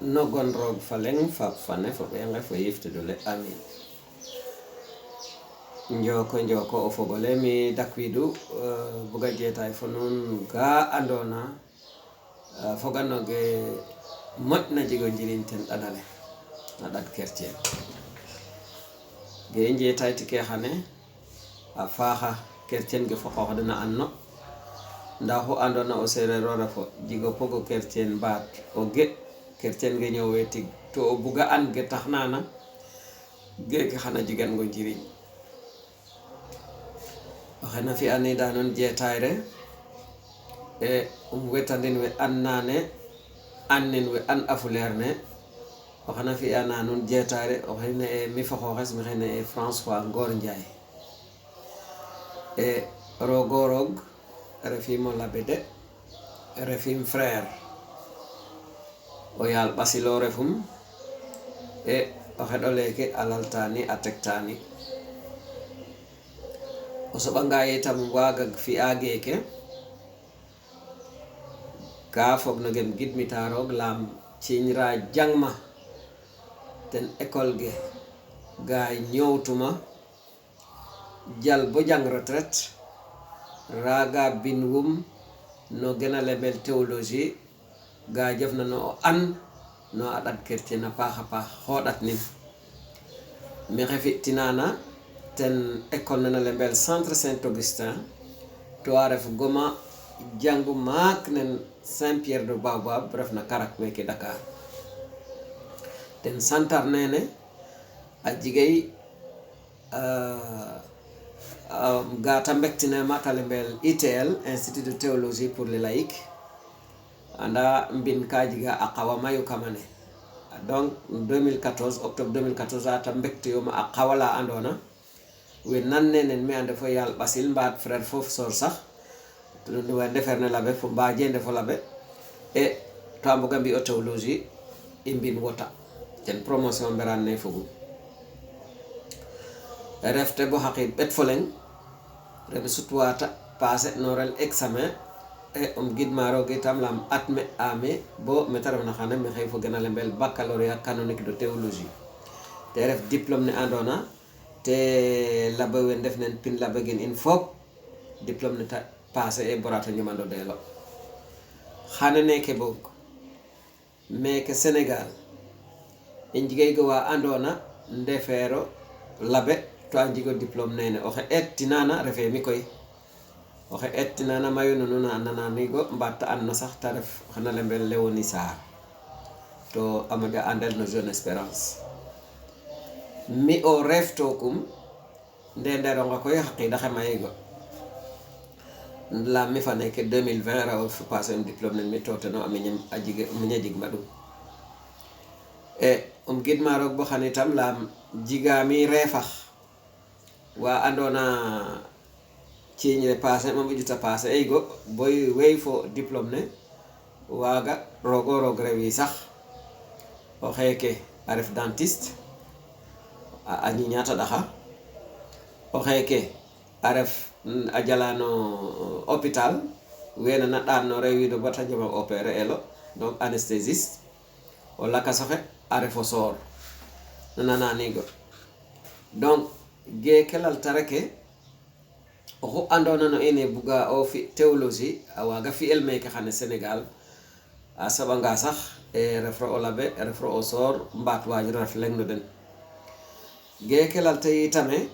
nogon rog faleng fap fane fo ɓenge fo yiftidule amin. Njoko o fogole mi dakwidu buga jetay fo nun ga andona foganoge moƴna jego jirinten ɗaɗale na ɗaɗ kertien ge jetay tike xane a faaxa kertien ge fo xoxdena anno nda xu andona o serero refo jigo pogo kertien baat o ge kertien ge ñowe tig to o buga an ge tax nana geke xana jigan go jiriñ waxena fi ani da non jetayre e wetandin we annane annen we an afuleer ne waxena fi ana non jetayre waxena e mi fa xoxes mi xene e François Ngor Ndiaye e rogorog refimo labede refim frère o yal basilo refum e o xeɗo leke alaltani a tektani o soɓanga yitam waga fi'a geke ka fog no gem gidmita roog lam ciñra jangma ten école ge ga ñowtuma jal bo jang retraite raga binwum no gena lebel théologie ga jefna no o an no a ɗat kertien a paaxa paax xoɗat nin mexe fi'tinana ten école nana lebel centre Saint-Augustin to a ref goma jangu maak nen Saint-Pierre de Baobab refna Karak meke Dakar ten santar nene a jigay gata mbektinema ta lebel ITL Institut de Théologie pour les laïcs anda mbin ka jiga a qawa mayu kamane donc 2014 octobre 2014 ata mbektiyoma a qawala andona we nanne nen mi ande fo yal basil mbaat frère fof sor sax to we ndeferne labe fo mbaajende fo labe e to ambuga mbi o théologie e mbin wota ten promotion mberan ne fogu refte bo haqid bet foleng rebe sutwata passé norel examen e gidmaroge tam lam atme ame bo metaref na xane me xey fo gena lembel baccalauréat canonique de théologie te ref diplôme ne andona te labe we ndef nen pin labe gen in fop diplôme ne ta passé e borata ñomando delo xane neke bok meke Sénégal en jigay go wa andona ndefero labe to a jigo diplôme nene oxe ettinana refe mi koy oxe ettinana mayu nuna nananigo mbatta anno sax ta ref xana lembel Léonie Sarr to a moƴa andel no Jeune Espérance mi o reftokum nderonga koy xaqida xe mayigo lam mi fa neke 2020 raw fo passer un diplôme nen mi toteno a miña jig ma ɗum e gidma roog bo xani tam lam jigami refax wa andona ciñre passé mo ɓiƴuta passé eygo boy wey fo diplôme ne waga rogo roog rewi sax o xeke a ref dentiste a ñiñata ɗaxa o xeke a ref a jalano hôpital wene na ɗan no rewido bata jama opérer elo donc anesthésiste o lakasoxe a refo soor nananigo donc geke laltare ke oxu andona no ine buga o fi théologie a waga fi'el meke xane Sénégal a saɓanga sax e refro o labe refro o soor mbaat wajiro ref leng no den geke lalta yitame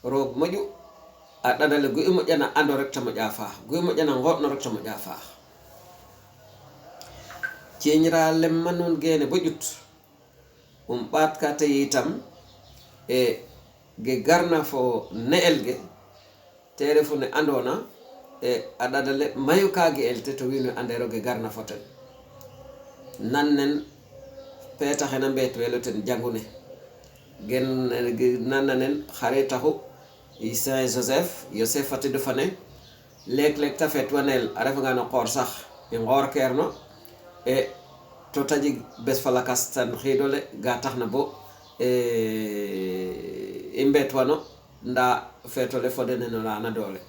roog moƴu a ɗaɗale gu i moƴana ando rek ta moƴa faax gu i moƴana ngoɗno rek ta moƴa faax ciñra lemma nun gene bo ƴut ɓaat ka te yitam e ge garna fo ne'el ge te refu ne andona e a ɗaɗale mayu ka ge el te to wiin we andero ge garna fo ten nan nen peta xena mbeet welo ten jangu ne gen nanna nen xare taxu i Saint Joseph Yoseph fatidu fane lek ta fet wanel a refanga no qoor sax i ngoor kerno e to ta jeg bes fa lakas tan xidole ga taxna bo i mbeet wano nda fetole fodene no lana doole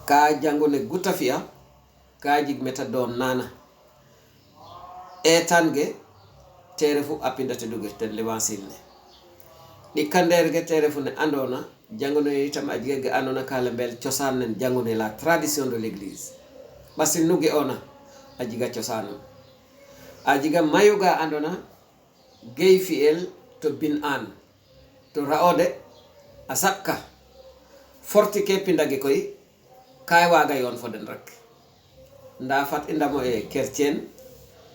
ka jangu ne guta fi'a ka jig meta doon nana etange terefu apindate duge ten lewansilne ɗi kanderge terefu ne andona jangono itam ajige andona kala bel ciosan nen jangono la tradition de l'église basi nuge ona ajiga ciosano ajiga mayuga andona gay fiel to bin an to raode asakka forti ke pindage koy kay waga yon foden rek nda fat indamo e chrétien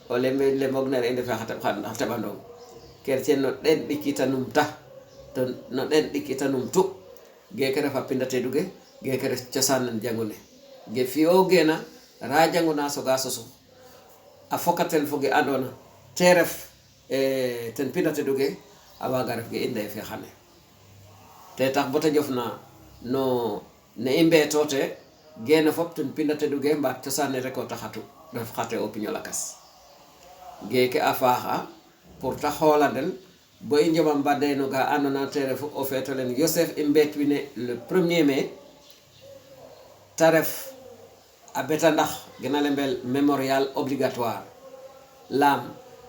o le mognere ende fa hata bandong chrétien no den dikitanum ta to no den dikitanum tu ge kere fa pindate duge ge kere ciosan jangone ge fiyo gena ra jangona so ga soso a fokatel foge adona teref ten pindate duge awaga ref ge inde fe xane te tax bota jofna no ne imbe tote gene fop ten pindate duge mba ciosan reko taxatu daf xate opinion lakas geke afaha pour ta xolandel boy njomam badde no ga andona teref o fetolen Joseph imbetwine le 1er mai taref a beta ndax gena lembel mémorial obligatoire lam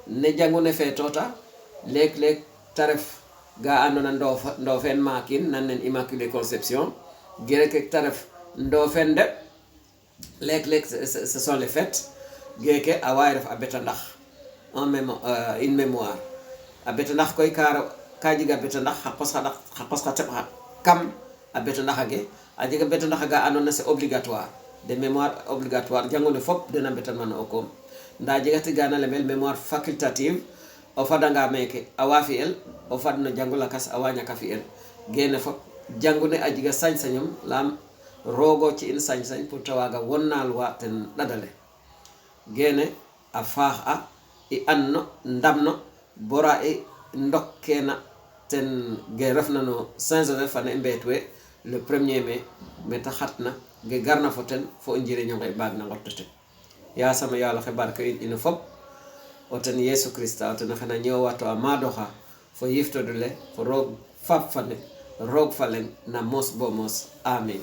ne jangune fetota lek taref ga andona ndo fen makin nanen Immaculée Conception gerek taref ndo fen de lek ce sont les fêtes geke a way ref a beta ndax une mémoire a beta ndax koy ka jiga beta ndax xa qos xa teɓ kam a beta ndax age a jega beta ndax ga andona c'est obligatoire de mémoire obligatoire jangone fop dena betan man o kom nda jegati gana lemel mémoire facultative o fadanga meke a wa fi'el o fadno jangu lakas a wa ñaka fi'el gene fop jangune a jega sañ-sañum lam rogo ci in sañ-sañ pour ta waga wonnal wa ten ɗadale gene a faax a i anno ndamno bora i ndokkena ten ge refna no Saint-Joseph fane mbetwe le 1er mai meta xatna ge garna fo ten fo njiriño ngay bag na ngottete ya sama yalla xibar ko ina fop o ten Yesu Christa o ten xana ñowato a madoxa fo yiftodule fo roog fap fane roog falen na mos bo mos amin